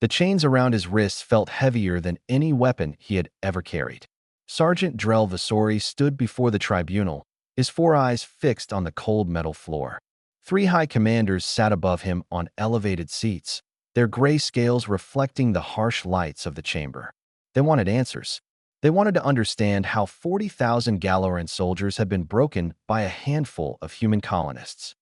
The chains around his wrists felt heavier than any weapon he had ever carried. Sergeant Drell Vasori stood before the tribunal, his 4 eyes fixed on the cold metal floor. 3 high commanders sat above him on elevated seats, their gray scales reflecting the harsh lights of the chamber. They wanted answers. They wanted to understand how 40,000 Galoran soldiers had been broken by a handful of human colonists.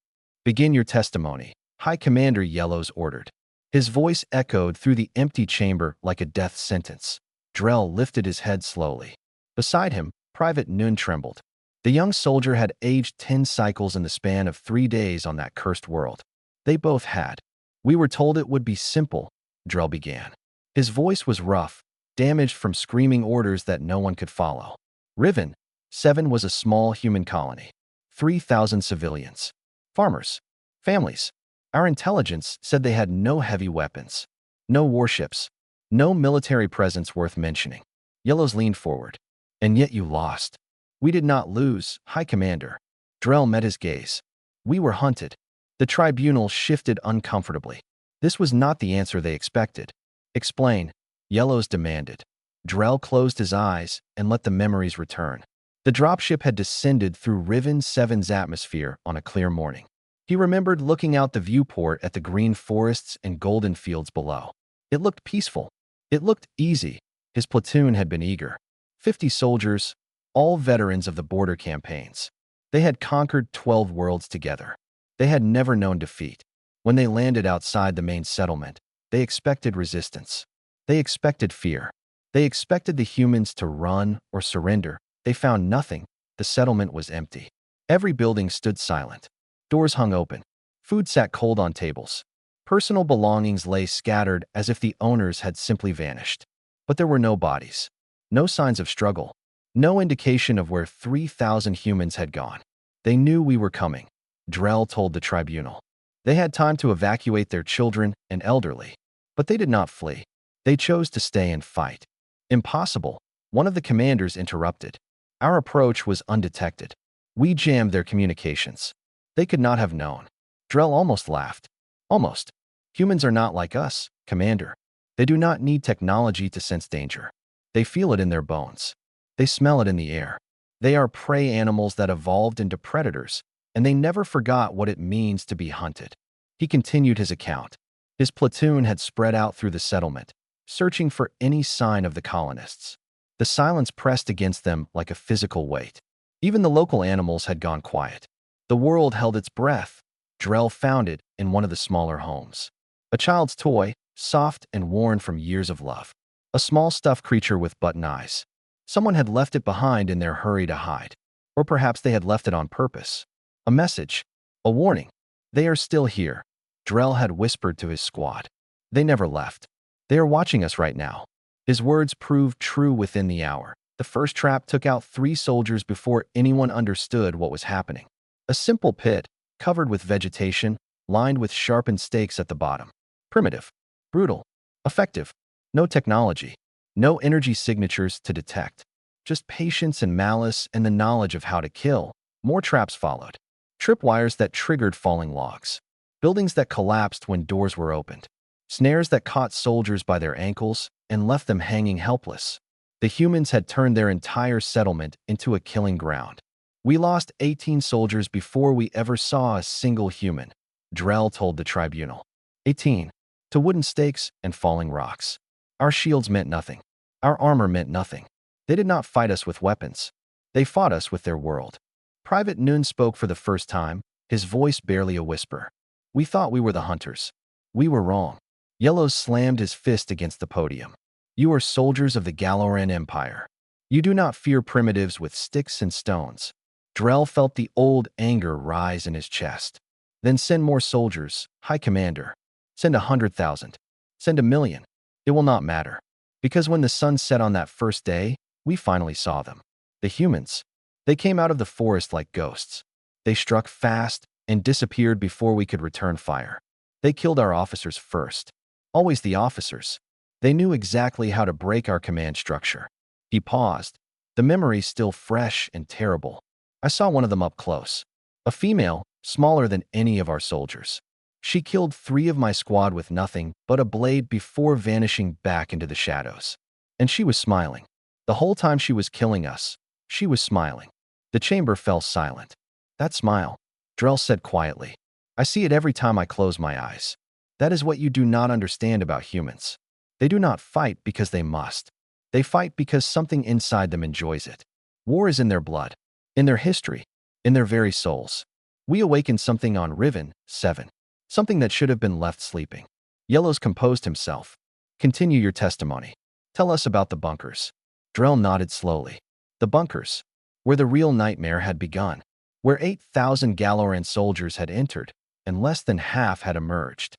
"Begin your testimony," High Commander Yellows ordered. His voice echoed through the empty chamber like a death sentence. Drell lifted his head slowly. Beside him, Private Nun trembled. The young soldier had aged 10 cycles in the span of 3 days on that cursed world. They both had. "We were told it would be simple," Drell began. His voice was rough, damaged from screaming orders that no one could follow. Riven 7 was a small human colony. 3,000 civilians. Farmers. Families. Our intelligence said they had no heavy weapons. No warships. No military presence worth mentioning. Yellows leaned forward. "And yet you lost." "We did not lose, High Commander." Drell met his gaze. "We were hunted." The tribunal shifted uncomfortably. This was not the answer they expected. "Explain," Yellows demanded. Drell closed his eyes and let the memories return. The dropship had descended through Riven 7's atmosphere on a clear morning. He remembered looking out the viewport at the green forests and golden fields below. It looked peaceful. It looked easy. His platoon had been eager. 50 soldiers, all veterans of the border campaigns. They had conquered 12 worlds together. They had never known defeat. When they landed outside the main settlement, they expected resistance. They expected fear. They expected the humans to run or surrender. They found nothing. The settlement was empty. Every building stood silent. Doors hung open. Food sat cold on tables. Personal belongings lay scattered as if the owners had simply vanished. But there were no bodies. No signs of struggle. No indication of where 3,000 humans had gone. "They knew we were coming," Drell told the tribunal. "They had time to evacuate their children and elderly. But they did not flee. They chose to stay and fight." "Impossible," one of the commanders interrupted. "Our approach was undetected. We jammed their communications. They could not have known." Drell almost laughed. "Almost. Humans are not like us, Commander. They do not need technology to sense danger. They feel it in their bones. They smell it in the air. They are prey animals that evolved into predators, and they never forgot what it means to be hunted." He continued his account. His platoon had spread out through the settlement, searching for any sign of the colonists. The silence pressed against them like a physical weight. Even the local animals had gone quiet. The world held its breath. Drell found it in one of the smaller homes. A child's toy, soft and worn from years of love. A small stuffed creature with button eyes. Someone had left it behind in their hurry to hide. Or perhaps they had left it on purpose. A message. A warning. "They are still here," Drell had whispered to his squad. "They never left. They are watching us right now." His words proved true within the hour. The first trap took out 3 soldiers before anyone understood what was happening. A simple pit, covered with vegetation, lined with sharpened stakes at the bottom. Primitive. Brutal. Effective. No technology. No energy signatures to detect. Just patience and malice and the knowledge of how to kill. More traps followed. Tripwires that triggered falling logs. Buildings that collapsed when doors were opened. Snares that caught soldiers by their ankles and left them hanging helpless. The humans had turned their entire settlement into a killing ground. "We lost 18 soldiers before we ever saw a single human," Drell told the tribunal. 18. To wooden stakes and falling rocks. Our shields meant nothing. Our armor meant nothing. They did not fight us with weapons. They fought us with their world. Private Nun spoke for the first time, his voice barely a whisper. "We thought we were the hunters. We were wrong." Yellows slammed his fist against the podium. "You are soldiers of the Galoran Empire. You do not fear primitives with sticks and stones." Drell felt the old anger rise in his chest. "Then send more soldiers, High Commander. Send 100,000. Send 1,000,000. It will not matter. Because when the sun set on that first day, we finally saw them. The humans. They came out of the forest like ghosts. They struck fast and disappeared before we could return fire. They killed our officers first. Always the officers. They knew exactly how to break our command structure." He paused, the memory still fresh and terrible. "I saw one of them up close. A female, smaller than any of our soldiers. She killed 3 of my squad with nothing but a blade before vanishing back into the shadows. And she was smiling. The whole time she was killing us, she was smiling. The chamber fell silent. That smile, Drell said quietly. I see it every time I close my eyes. That is what you do not understand about humans. They do not fight because they must. They fight because something inside them enjoys it. War is in their blood, in their history, in their very souls. We awakened something on Riven 7, something that should have been left sleeping. Yellows composed himself. Continue your testimony. Tell us about the bunkers. Drell nodded slowly. The bunkers, where the real nightmare had begun, where 8,000 Galoran soldiers had entered, and less than half had emerged.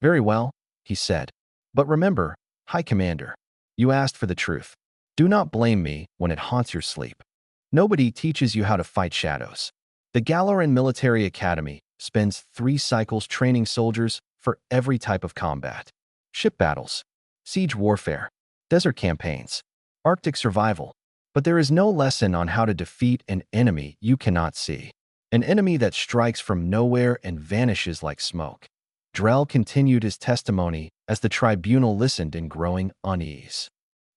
Very well, he said. But remember, High Commander, you asked for the truth. Do not blame me when it haunts your sleep. Nobody teaches you how to fight shadows. The Galoran Military Academy spends 3 cycles training soldiers for every type of combat. Ship battles, siege warfare, desert campaigns, Arctic survival. But there is no lesson on how to defeat an enemy you cannot see. An enemy that strikes from nowhere and vanishes like smoke. Drell continued his testimony as the tribunal listened in growing unease.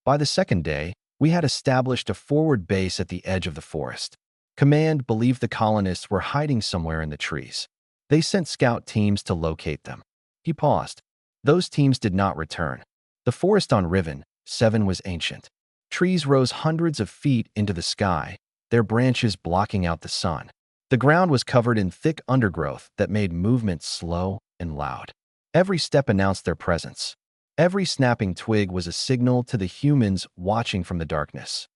By the second day, we had established a forward base at the edge of the forest. Command believed the colonists were hiding somewhere in the trees. They sent scout teams to locate them. He paused. Those teams did not return. The forest on Riven 7 was ancient. Trees rose hundreds of feet into the sky, their branches blocking out the sun. The ground was covered in thick undergrowth that made movement slow and loud. Every step announced their presence. Every snapping twig was a signal to the humans watching from the darkness.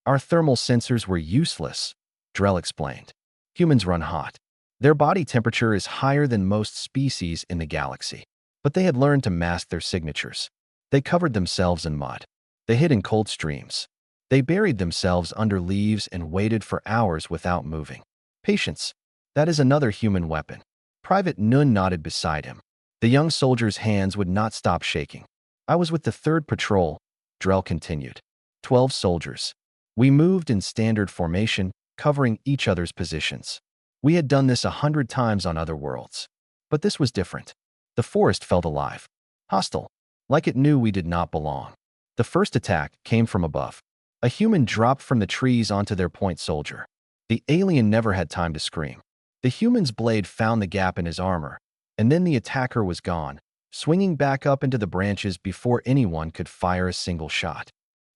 Our thermal sensors were useless, Drell explained. Humans run hot. Their body temperature is higher than most species in the galaxy. But they had learned to mask their signatures. They covered themselves in mud. They hid in cold streams. They buried themselves under leaves and waited for hours without moving. Patience. That is another human weapon. Private Nun nodded beside him. The young soldier's hands would not stop shaking. I was with the 3rd patrol, Drell continued. 12 soldiers. We moved in standard formation, covering each other's positions. We had done this 100 times on other worlds. But this was different. The forest felt alive. Hostile. Like it knew we did not belong. The first attack came from above. A human dropped from the trees onto their point soldier. The alien never had time to scream. The human's blade found the gap in his armor, and then the attacker was gone, swinging back up into the branches before anyone could fire a single shot.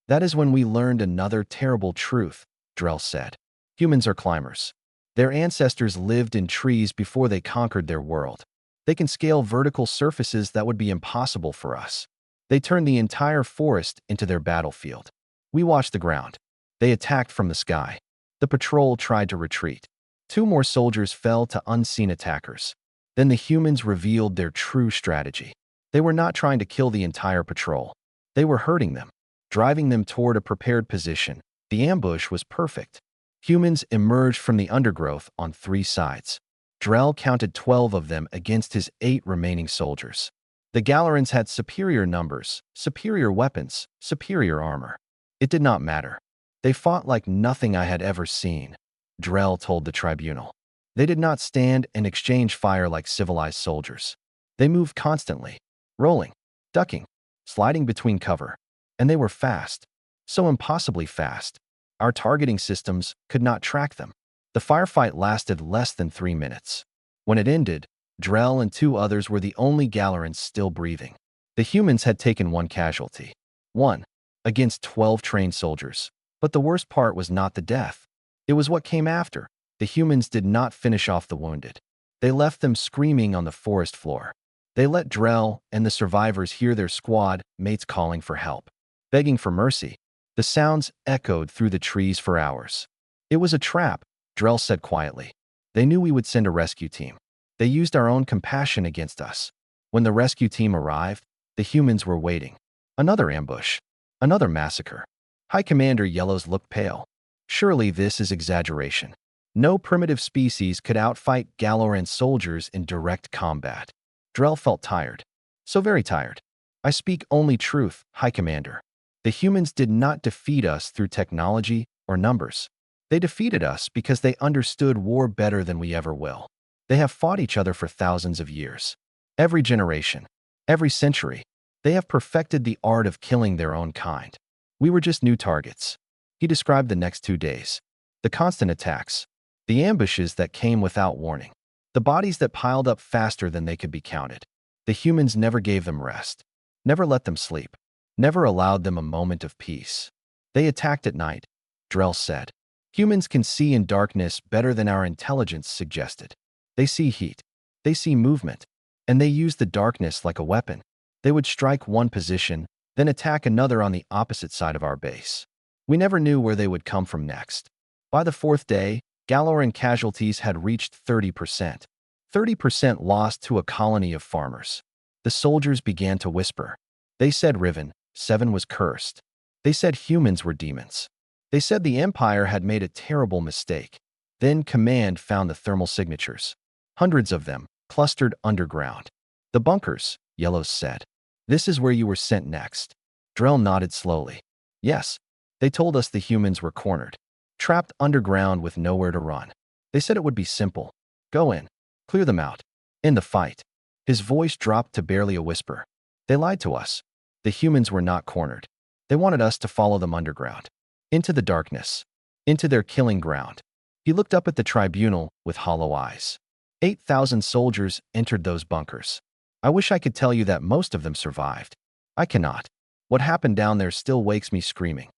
That is when we learned another terrible truth, Drell said. Humans are climbers. Their ancestors lived in trees before they conquered their world. They can scale vertical surfaces that would be impossible for us. They turned the entire forest into their battlefield. We watched the ground. They attacked from the sky. The patrol tried to retreat. 2 more soldiers fell to unseen attackers. Then the humans revealed their true strategy. They were not trying to kill the entire patrol. They were hurting them, driving them toward a prepared position. The ambush was perfect. Humans emerged from the undergrowth on 3 sides. Drell counted 12 of them against his 8 remaining soldiers. The Galerans had superior numbers, superior weapons, superior armor. It did not matter. They fought like nothing I had ever seen, Drell told the tribunal. They did not stand and exchange fire like civilized soldiers. They moved constantly, rolling, ducking, sliding between cover. And they were fast, so impossibly fast. Our targeting systems could not track them. The firefight lasted less than 3 minutes. When it ended, Drell and 2 others were the only Galerans still breathing. The humans had taken 1 casualty. 1. Against 12 trained soldiers. But the worst part was not the death. It was what came after. The humans did not finish off the wounded. They left them screaming on the forest floor. They let Drell and the survivors hear their squad mates calling for help, begging for mercy. The sounds echoed through the trees for hours. It was a trap, Drell said quietly. They knew we would send a rescue team. They used our own compassion against us. When the rescue team arrived, the humans were waiting. Another ambush. Another massacre. High Commander Yellows looked pale. Surely this is exaggeration. No primitive species could outfight Galoran soldiers in direct combat. Drell felt tired. So very tired. I speak only truth, High Commander. The humans did not defeat us through technology or numbers. They defeated us because they understood war better than we ever will. They have fought each other for thousands of years. Every generation, every century, they have perfected the art of killing their own kind. We were just new targets. He described the next 2 days. The constant attacks, the ambushes that came without warning, the bodies that piled up faster than they could be counted. The humans never gave them rest, never let them sleep, never allowed them a moment of peace. They attacked at night, Drell said. Humans can see in darkness better than our intelligence suggested. They see heat, they see movement, and they use the darkness like a weapon. They would strike one position, then attack another on the opposite side of our base. We never knew where they would come from next. By the 4th day, Galoran casualties had reached 30%. 30% lost to a colony of farmers. The soldiers began to whisper. They said Riven, 7 was cursed. They said humans were demons. They said the Empire had made a terrible mistake. Then Command found the thermal signatures. Hundreds of them, clustered underground. The bunkers, Yellows said. This is where you were sent next. Drell nodded slowly. Yes, they told us the humans were cornered, trapped underground with nowhere to run. They said it would be simple. Go in, clear them out. In the fight. His voice dropped to barely a whisper. They lied to us. The humans were not cornered. They wanted us to follow them underground. Into the darkness. Into their killing ground. He looked up at the tribunal with hollow eyes. 8,000 soldiers entered those bunkers. I wish I could tell you that most of them survived. I cannot. What happened down there still wakes me screaming.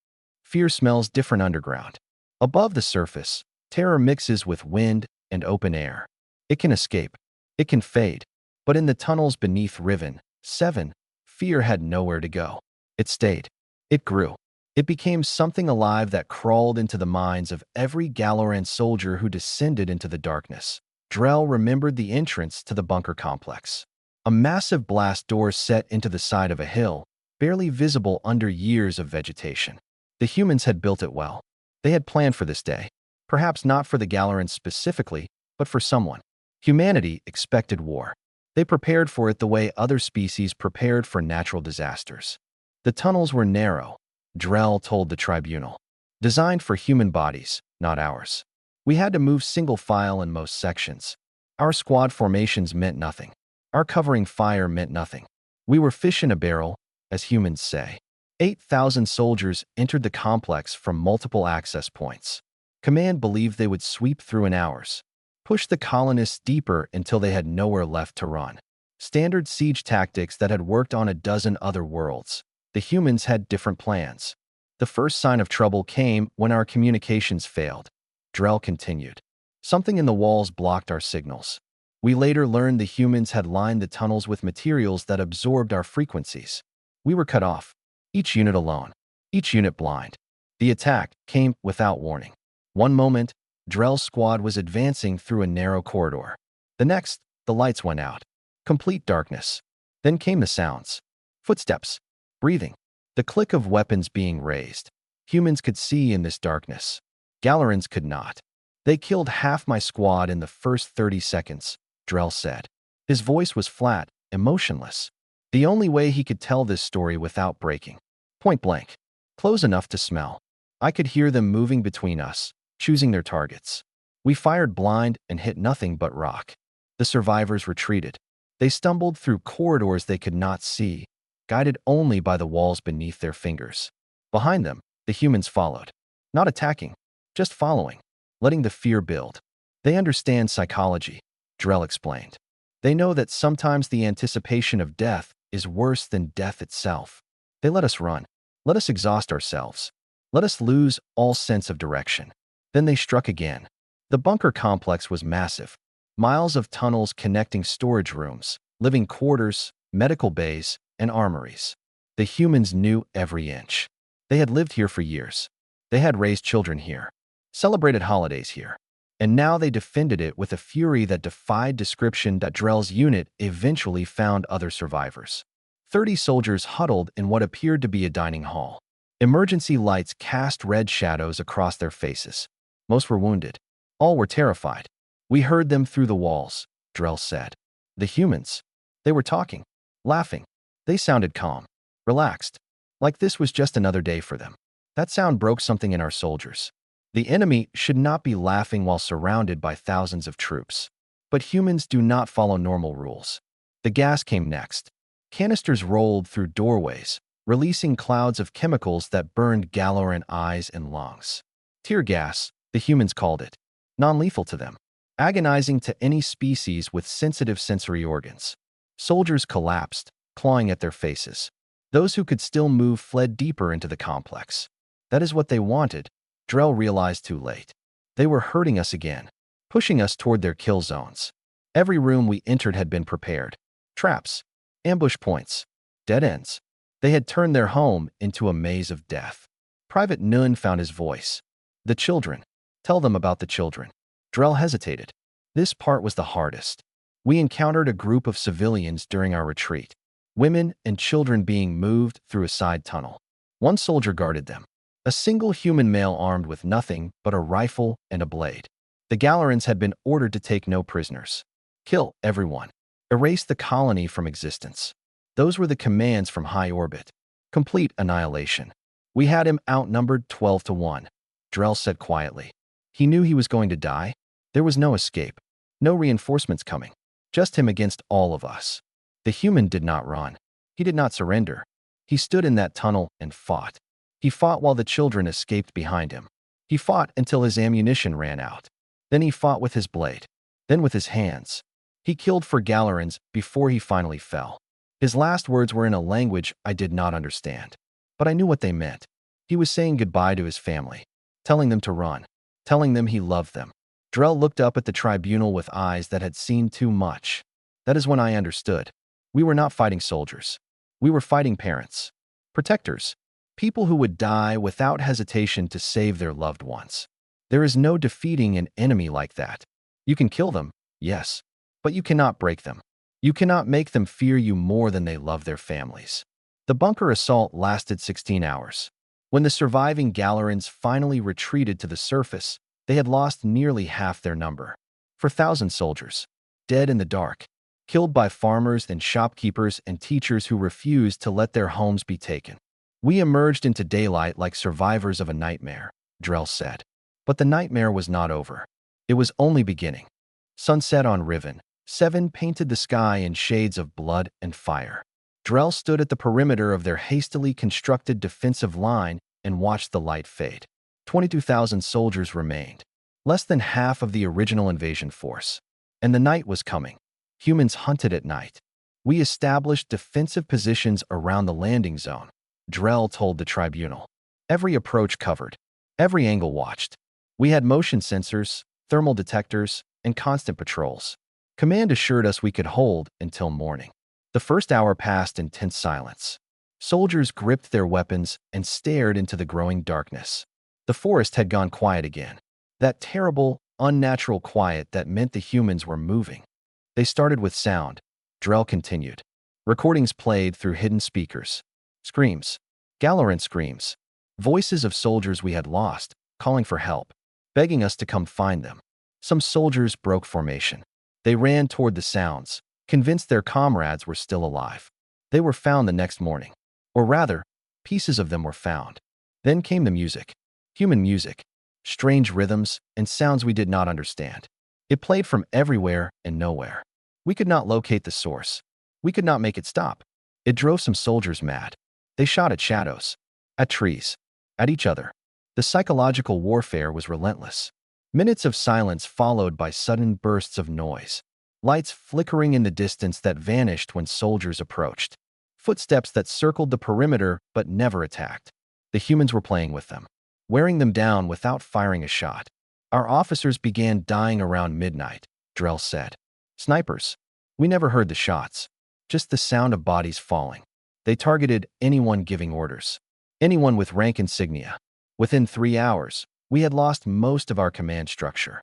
Fear smells different underground. Above the surface, terror mixes with wind and open air. It can escape. It can fade. But in the tunnels beneath Riven, 7, fear had nowhere to go. It stayed. It grew. It became something alive that crawled into the minds of every Galoran soldier who descended into the darkness. Drell remembered the entrance to the bunker complex. A massive blast door set into the side of a hill, barely visible under years of vegetation. The humans had built it well. They had planned for this day. Perhaps not for the Galarans specifically, but for someone. Humanity expected war. They prepared for it the way other species prepared for natural disasters. The tunnels were narrow, Drell told the tribunal. Designed for human bodies, not ours. We had to move single file in most sections. Our squad formations meant nothing. Our covering fire meant nothing. We were fish in a barrel, as humans say. 8,000 soldiers entered the complex from multiple access points. Command believed they would sweep through in hours, push the colonists deeper until they had nowhere left to run. Standard siege tactics that had worked on a dozen other worlds. The humans had different plans. The first sign of trouble came when our communications failed. Drell continued. Something in the walls blocked our signals. We later learned the humans had lined the tunnels with materials that absorbed our frequencies. We were cut off. Each unit alone. Each unit blind. The attack came without warning. One moment, Drell's squad was advancing through a narrow corridor. The next, the lights went out. Complete darkness. Then came the sounds. Footsteps. Breathing. The click of weapons being raised. Humans could see in this darkness. Galarans could not. They killed half my squad in the first 30 seconds, Drell said. His voice was flat, emotionless. The only way he could tell this story without breaking. Point blank. Close enough to smell. I could hear them moving between us, choosing their targets. We fired blind and hit nothing but rock. The survivors retreated. They stumbled through corridors they could not see, guided only by the walls beneath their fingers. Behind them, the humans followed. Not attacking, just following, letting the fear build. They understand psychology, Drell explained. They know that sometimes the anticipation of death is worse than death itself. They let us run, let us exhaust ourselves, let us lose all sense of direction. Then they struck again. The bunker complex was massive. Miles of tunnels connecting storage rooms, living quarters, medical bays, and armories. The humans knew every inch. They had lived here for years. They had raised children here, celebrated holidays here. And now they defended it with a fury that defied description. Drell's unit eventually found other survivors. 30 soldiers huddled in what appeared to be a dining hall. Emergency lights cast red shadows across their faces. Most were wounded. All were terrified. We heard them through the walls, Drell said. The humans. They were talking, laughing. They sounded calm, relaxed, like this was just another day for them. That sound broke something in our soldiers. The enemy should not be laughing while surrounded by thousands of troops. But humans do not follow normal rules. The gas came next. Canisters rolled through doorways, releasing clouds of chemicals that burned Galaran eyes and lungs. Tear gas, the humans called it, non-lethal to them, agonizing to any species with sensitive sensory organs. Soldiers collapsed, clawing at their faces. Those who could still move fled deeper into the complex. That is what they wanted, Drell realized too late. They were hurting us again, pushing us toward their kill zones. Every room we entered had been prepared. Traps, ambush points, dead ends. They had turned their home into a maze of death. Private Nun found his voice. The children. Tell them about the children. Drell hesitated. This part was the hardest. We encountered a group of civilians during our retreat. Women and children being moved through a side tunnel. One soldier guarded them. A single human male armed with nothing but a rifle and a blade. The Galarans had been ordered to take no prisoners. Kill everyone. Erase the colony from existence. Those were the commands from high orbit. Complete annihilation. We had him outnumbered 12-1. Drell said quietly. He knew he was going to die. There was no escape. No reinforcements coming. Just him against all of us. The human did not run. He did not surrender. He stood in that tunnel and fought. He fought while the children escaped behind him. He fought until his ammunition ran out. Then he fought with his blade. Then with his hands. He killed for Galarans before he finally fell. His last words were in a language I did not understand. But I knew what they meant. He was saying goodbye to his family. Telling them to run. Telling them he loved them. Drell looked up at the tribunal with eyes that had seen too much. That is when I understood. We were not fighting soldiers. We were fighting parents. Protectors. People who would die without hesitation to save their loved ones. There is no defeating an enemy like that. You can kill them, yes, but you cannot break them. You cannot make them fear you more than they love their families. The bunker assault lasted 16 hours. When the surviving Galarans finally retreated to the surface, they had lost nearly half their number. 4,000 soldiers, dead in the dark, killed by farmers and shopkeepers and teachers who refused to let their homes be taken. We emerged into daylight like survivors of a nightmare, Drell said. But the nightmare was not over. It was only beginning. Sunset on Riven 7 painted the sky in shades of blood and fire. Drell stood at the perimeter of their hastily constructed defensive line and watched the light fade. 22,000 soldiers remained, less than half of the original invasion force. And the night was coming. Humans hunted at night. We established defensive positions around the landing zone, Drell told the tribunal. Every approach covered. Every angle watched. We had motion sensors, thermal detectors, and constant patrols. Command assured us we could hold until morning. The first hour passed in tense silence. Soldiers gripped their weapons and stared into the growing darkness. The forest had gone quiet again. That terrible, unnatural quiet that meant the humans were moving. They started with sound, Drell continued. Recordings played through hidden speakers. Screams. Galaran screams. Voices of soldiers we had lost, calling for help, begging us to come find them. Some soldiers broke formation. They ran toward the sounds, convinced their comrades were still alive. They were found the next morning. Or rather, pieces of them were found. Then came the music. Human music. Strange rhythms and sounds we did not understand. It played from everywhere and nowhere. We could not locate the source. We could not make it stop. It drove some soldiers mad. They shot at shadows, at trees, at each other. The psychological warfare was relentless. Minutes of silence followed by sudden bursts of noise. Lights flickering in the distance that vanished when soldiers approached. Footsteps that circled the perimeter but never attacked. The humans were playing with them, wearing them down without firing a shot. Our officers began dying around midnight, Drell said. Snipers. We never heard the shots, just the sound of bodies falling. They targeted anyone giving orders, anyone with rank insignia. Within 3 hours, we had lost most of our command structure.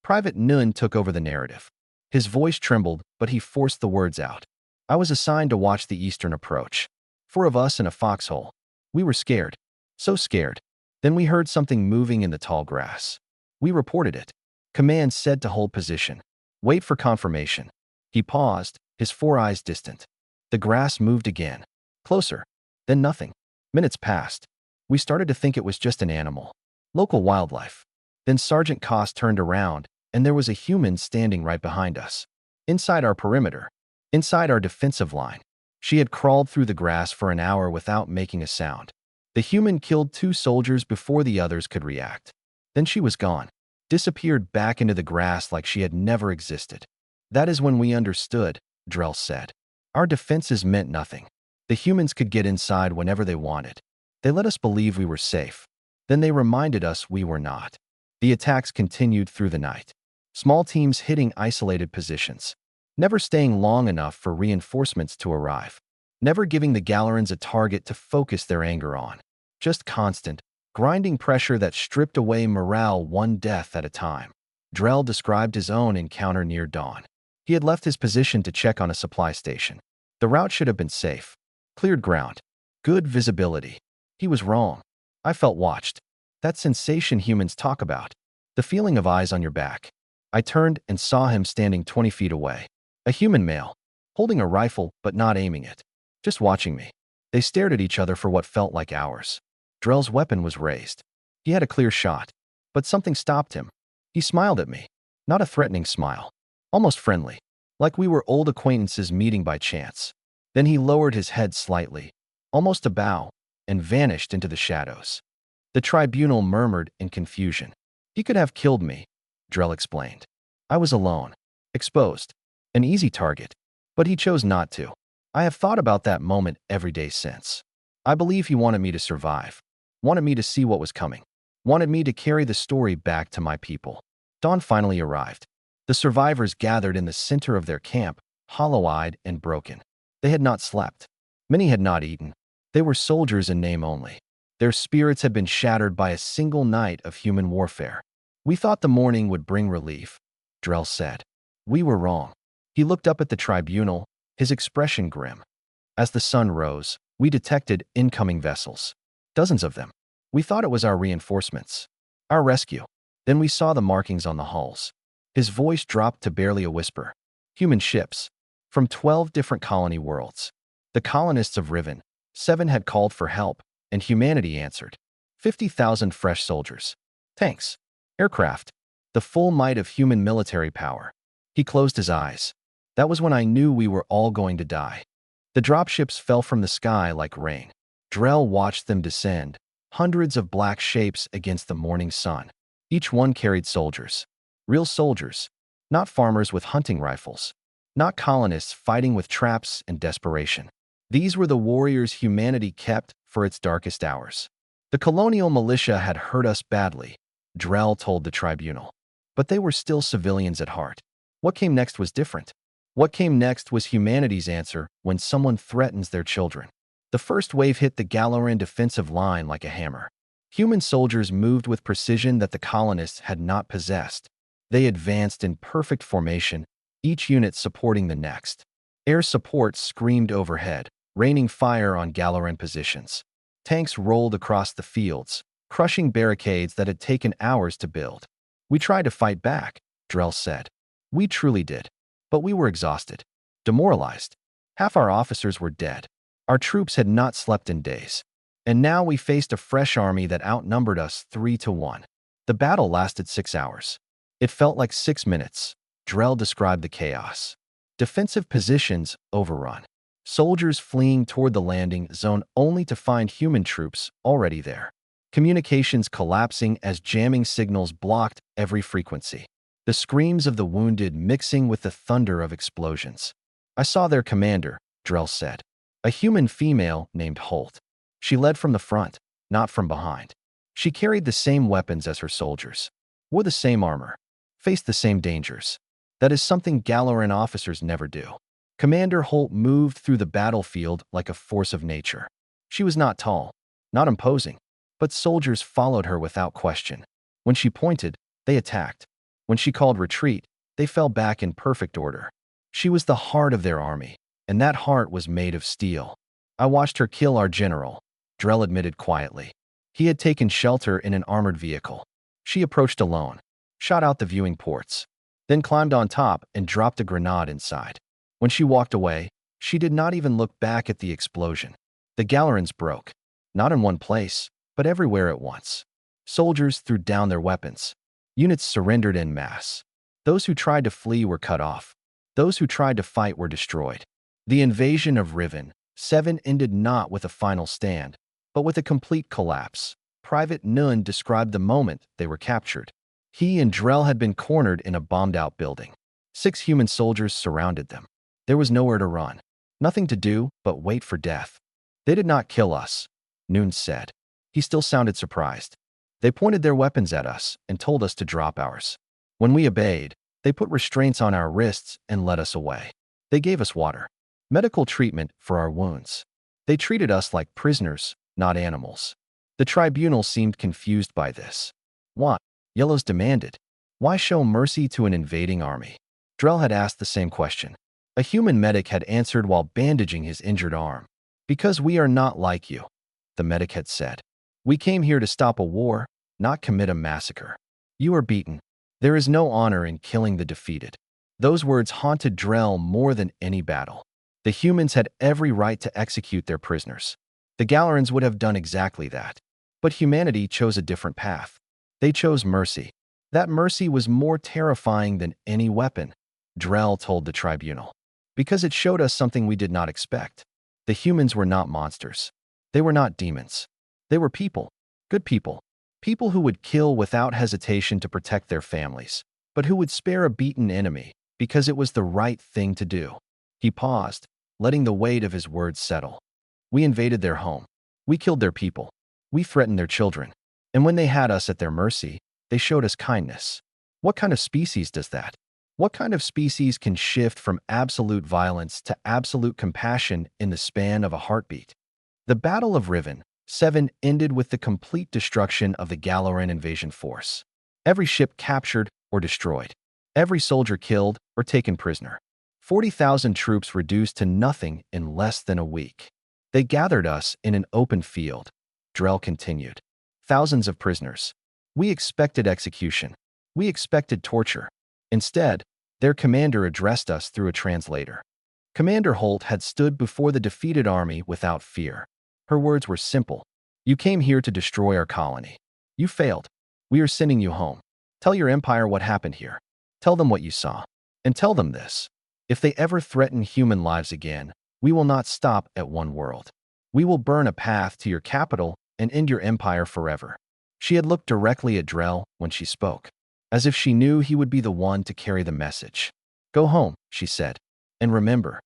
Private Nun took over the narrative. His voice trembled, but he forced the words out. I was assigned to watch the eastern approach. 4 of us in a foxhole. We were scared. So scared. Then we heard something moving in the tall grass. We reported it. Command said to hold position. Wait for confirmation. He paused, his 4 eyes distant. The grass moved again. Closer. Then nothing. Minutes passed. We started to think it was just an animal. Local wildlife. Then Sergeant Koss turned around, and there was a human standing right behind us. Inside our perimeter. Inside our defensive line, she had crawled through the grass for an hour without making a sound. The human killed 2 soldiers before the others could react. Then she was gone, disappeared back into the grass like she had never existed. That is when we understood, Drell said. Our defenses meant nothing. The humans could get inside whenever they wanted. They let us believe we were safe. Then they reminded us we were not. The attacks continued through the night. Small teams hitting isolated positions, never staying long enough for reinforcements to arrive, never giving the Gallerans a target to focus their anger on. Just constant, grinding pressure that stripped away morale one death at a time. Drell described his own encounter near dawn. He had left his position to check on a supply station. The route should have been safe. Cleared ground. Good visibility. He was wrong. I felt watched. That sensation humans talk about. The feeling of eyes on your back. I turned and saw him standing 20 feet away. A human male, holding a rifle but not aiming it. Just watching me. They stared at each other for what felt like hours. Drell's weapon was raised. He had a clear shot. But something stopped him. He smiled at me. Not a threatening smile. Almost friendly. Like we were old acquaintances meeting by chance. Then he lowered his head slightly, almost a bow, and vanished into the shadows. The tribunal murmured in confusion. He could have killed me, Drell explained. I was alone. Exposed. An easy target. But he chose not to. I have thought about that moment every day since. I believe he wanted me to survive. Wanted me to see what was coming. Wanted me to carry the story back to my people. Dawn finally arrived. The survivors gathered in the center of their camp, hollow-eyed and broken. They had not slept. Many had not eaten. They were soldiers in name only. Their spirits had been shattered by a single night of human warfare. We thought the morning would bring relief, Drell said. We were wrong. He looked up at the tribunal, his expression grim. As the sun rose, we detected incoming vessels. Dozens of them. We thought it was our reinforcements. Our rescue. Then we saw the markings on the hulls. His voice dropped to barely a whisper. Human ships. From 12 different colony worlds. The colonists of Riven, 7 had called for help, and humanity answered. 50,000 fresh soldiers. Tanks. Aircraft. The full might of human military power. He closed his eyes. That was when I knew we were all going to die. The dropships fell from the sky like rain. Drell watched them descend, hundreds of black shapes against the morning sun. Each one carried soldiers. Real soldiers. Not farmers with hunting rifles. Not colonists fighting with traps and desperation. These were the warriors humanity kept for its darkest hours. The colonial militia had hurt us badly, Drell told the tribunal. But they were still civilians at heart. What came next was different. What came next was humanity's answer when someone threatens their children. The first wave hit the Galloran defensive line like a hammer. Human soldiers moved with precision that the colonists had not possessed. They advanced in perfect formation, each unit supporting the next. Air support screamed overhead, raining fire on Galloran positions. Tanks rolled across the fields, crushing barricades that had taken hours to build. We tried to fight back, Drell said. We truly did. But we were exhausted. Demoralized. Half our officers were dead. Our troops had not slept in days. And now we faced a fresh army that outnumbered us 3-1. The battle lasted 6 hours. It felt like 6 minutes. Drell described the chaos. Defensive positions overrun. Soldiers fleeing toward the landing zone only to find human troops already there. Communications collapsing as jamming signals blocked every frequency. The screams of the wounded mixing with the thunder of explosions. I saw their commander, Drell said. A human female named Holt. She led from the front, not from behind. She carried the same weapons as her soldiers. Wore the same armor. Faced the same dangers. That is something Galloran officers never do. Commander Holt moved through the battlefield like a force of nature. She was not tall, not imposing, but soldiers followed her without question. When she pointed, they attacked. When she called retreat, they fell back in perfect order. She was the heart of their army, and that heart was made of steel. I watched her kill our general, Drell admitted quietly. He had taken shelter in an armored vehicle. She approached alone, shot out the viewing ports, then climbed on top and dropped a grenade inside. When she walked away, she did not even look back at the explosion. The Gallerans broke, not in one place, but everywhere at once. Soldiers threw down their weapons. Units surrendered en masse. Those who tried to flee were cut off. Those who tried to fight were destroyed. The invasion of Riven 7 ended not with a final stand, but with a complete collapse. Private Nun described the moment they were captured. He and Drell had been cornered in a bombed-out building. 6 human soldiers surrounded them. There was nowhere to run. Nothing to do but wait for death. They did not kill us, Nun said. He still sounded surprised. They pointed their weapons at us and told us to drop ours. When we obeyed, they put restraints on our wrists and led us away. They gave us water, medical treatment for our wounds. They treated us like prisoners, not animals. The tribunal seemed confused by this. What? Yellows demanded. Why show mercy to an invading army? Drell had asked the same question. A human medic had answered while bandaging his injured arm. Because we are not like you, the medic had said. We came here to stop a war, not commit a massacre. You are beaten. There is no honor in killing the defeated. Those words haunted Drell more than any battle. The humans had every right to execute their prisoners. The Galerans would have done exactly that. But humanity chose a different path. They chose mercy. That mercy was more terrifying than any weapon, Drell told the tribunal. Because it showed us something we did not expect. The humans were not monsters. They were not demons. They were people. Good people. People who would kill without hesitation to protect their families, but who would spare a beaten enemy because it was the right thing to do. He paused, letting the weight of his words settle. We invaded their home. We killed their people. We threatened their children. And when they had us at their mercy, they showed us kindness. What kind of species does that? What kind of species can shift from absolute violence to absolute compassion in the span of a heartbeat? The Battle of Riven 7 ended with the complete destruction of the Galaran invasion force. Every ship captured or destroyed. Every soldier killed or taken prisoner. 40,000 troops reduced to nothing in less than a week. They gathered us in an open field. Drell continued. Thousands of prisoners. We expected execution. We expected torture. Instead, their commander addressed us through a translator. Commander Holt had stood before the defeated army without fear. Her words were simple. You came here to destroy our colony. You failed. We are sending you home. Tell your empire what happened here. Tell them what you saw. And tell them this. If they ever threaten human lives again, we will not stop at one world. We will burn a path to your capital and end your empire forever. She had looked directly at Drell when she spoke, as if she knew he would be the one to carry the message. Go home, she said. And remember.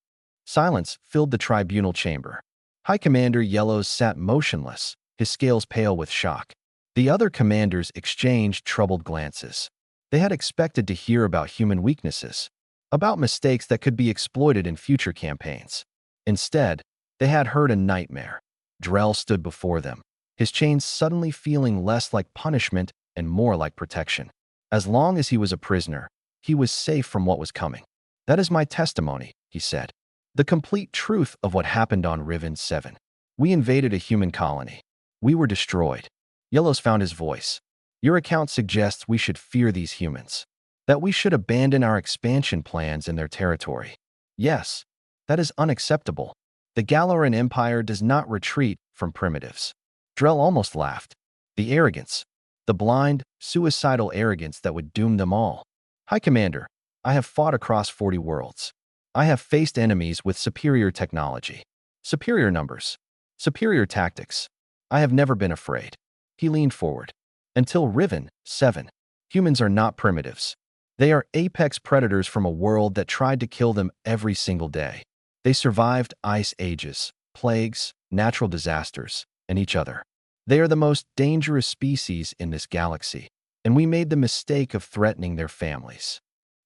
Silence filled the tribunal chamber. High Commander Yellows sat motionless, his scales pale with shock. The other commanders exchanged troubled glances. They had expected to hear about human weaknesses, about mistakes that could be exploited in future campaigns. Instead, they had heard a nightmare. Drell stood before them, his chains suddenly feeling less like punishment and more like protection. As long as he was a prisoner, he was safe from what was coming. That is my testimony, he said. The complete truth of what happened on Riven 7. We invaded a human colony. We were destroyed. Yellows found his voice. Your account suggests we should fear these humans. That we should abandon our expansion plans in their territory. Yes, that is unacceptable. The Galaran Empire does not retreat from primitives. Drell almost laughed. The arrogance. The blind, suicidal arrogance that would doom them all. High Commander, I have fought across 40 worlds. I have faced enemies with superior technology, superior numbers, superior tactics. I have never been afraid. He leaned forward. Until Riven 7, humans are not primitives. They are apex predators from a world that tried to kill them every single day. They survived ice ages, plagues, natural disasters, and each other. They are the most dangerous species in this galaxy, and we made the mistake of threatening their families.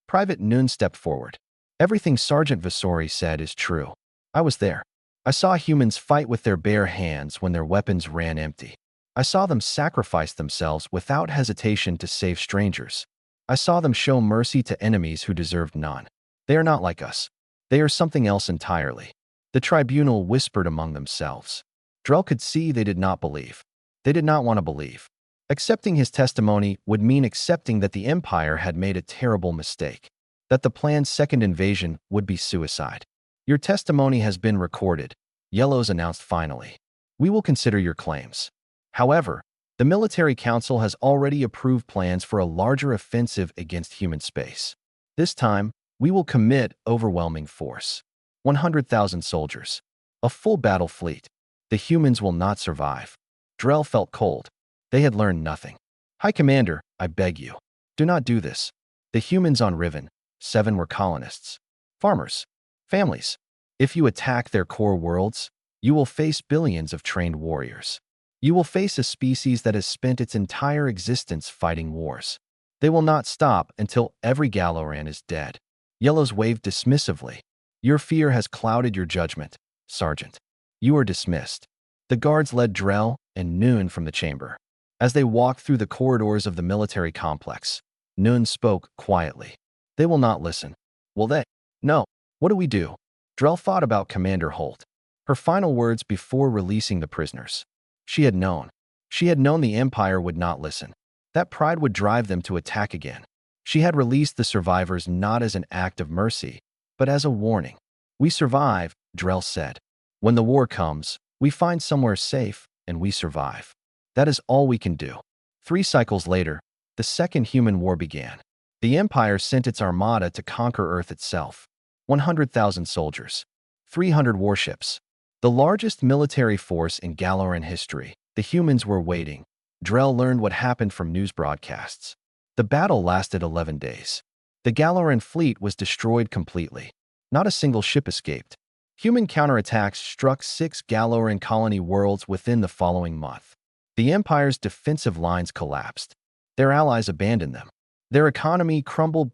Private Nun stepped forward. Everything Sergeant Vasori said is true. I was there. I saw humans fight with their bare hands when their weapons ran empty. I saw them sacrifice themselves without hesitation to save strangers. I saw them show mercy to enemies who deserved none. They are not like us. They are something else entirely. The tribunal whispered among themselves. Drell could see they did not believe. They did not want to believe. Accepting his testimony would mean accepting that the Empire had made a terrible mistake, that the planned second invasion would be suicide. Your testimony has been recorded, Yellows announced finally. We will consider your claims. However, the Military Council has already approved plans for a larger offensive against human space. This time, We will commit overwhelming force. 100,000 soldiers. A full battle fleet. The humans will not survive. Drell felt cold. They had learned nothing. High Commander, I beg you. Do not do this. The humans on Riven, 7 were colonists. Farmers. Families. If you attack their core worlds, you will face billions of trained warriors. You will face a species that has spent its entire existence fighting wars. They will not stop until every Galoran is dead. Yellows waved dismissively. Your fear has clouded your judgment, Sergeant. You are dismissed. The guards led Drell and Noon from the chamber. As they walked through the corridors of the military complex, Noon spoke quietly. They will not listen. Will they? No. What do we do? Drell thought about Commander Holt. Her final words before releasing the prisoners. She had known. She had known the Empire would not listen. That pride would drive them to attack again. She had released the survivors not as an act of mercy, but as a warning. We survive, Drell said. When the war comes, we find somewhere safe, and we survive. That is all we can do. 3 cycles later, the Second Human War began. The Empire sent its armada to conquer Earth itself. 100,000 soldiers. 300 warships. The largest military force in Galoran history. The humans were waiting. Drell learned what happened from news broadcasts. The battle lasted 11 days. The Galoran fleet was destroyed completely. Not a single ship escaped. Human counterattacks struck 6 Galoran colony worlds within the following month. The Empire's defensive lines collapsed. Their allies abandoned them. Their economy crumbled.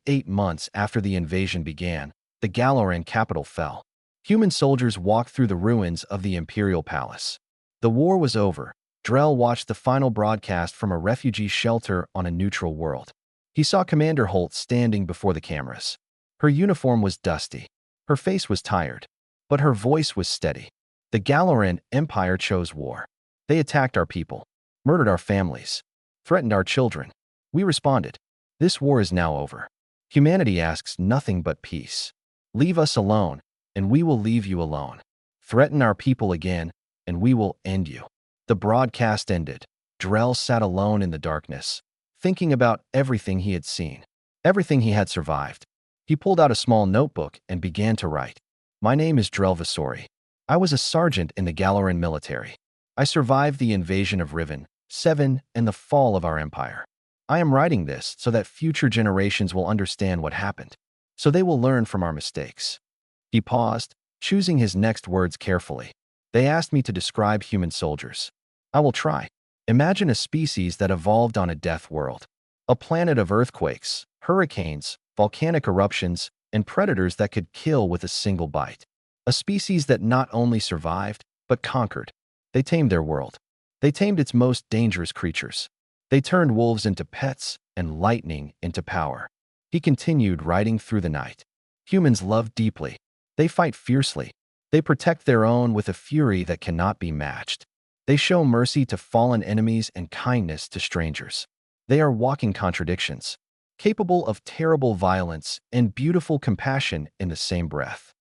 8 months after the invasion began, the Galoran capital fell. Human soldiers walked through the ruins of the Imperial Palace. The war was over. Drell watched the final broadcast from a refugee shelter on a neutral world. He saw Commander Holt standing before the cameras. Her uniform was dusty. Her face was tired. But her voice was steady. The Galoran Empire chose war. They attacked our people, murdered our families, threatened our children. We responded. This war is now over. Humanity asks nothing but peace. Leave us alone, and we will leave you alone. Threaten our people again, and we will end you. The broadcast ended. Drell sat alone in the darkness, thinking about everything he had seen, everything he had survived. He pulled out a small notebook and began to write. My name is Drell Vasori. I was a sergeant in the Galoran military. I survived the invasion of Riven, 7, and the fall of our empire. I am writing this so that future generations will understand what happened, so they will learn from our mistakes. He paused, choosing his next words carefully. They asked me to describe human soldiers. I will try. Imagine a species that evolved on a death world. A planet of earthquakes, hurricanes, volcanic eruptions, and predators that could kill with a single bite. A species that not only survived, but conquered. They tamed their world. They tamed its most dangerous creatures. They turned wolves into pets and lightning into power. He continued writing through the night. Humans love deeply. They fight fiercely. They protect their own with a fury that cannot be matched. They show mercy to fallen enemies and kindness to strangers. They are walking contradictions, capable of terrible violence and beautiful compassion in the same breath.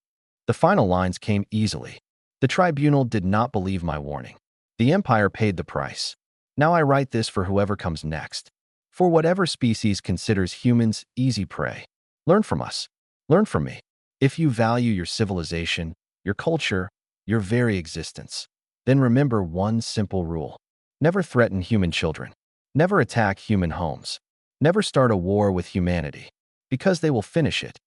The final lines came easily. The tribunal did not believe my warning. The Empire paid the price. Now I write this for whoever comes next. For whatever species considers humans easy prey. Learn from us. Learn from me. If you value your civilization, your culture, your very existence, then remember one simple rule. Never threaten human children. Never attack human homes. Never start a war with humanity, because they will finish it.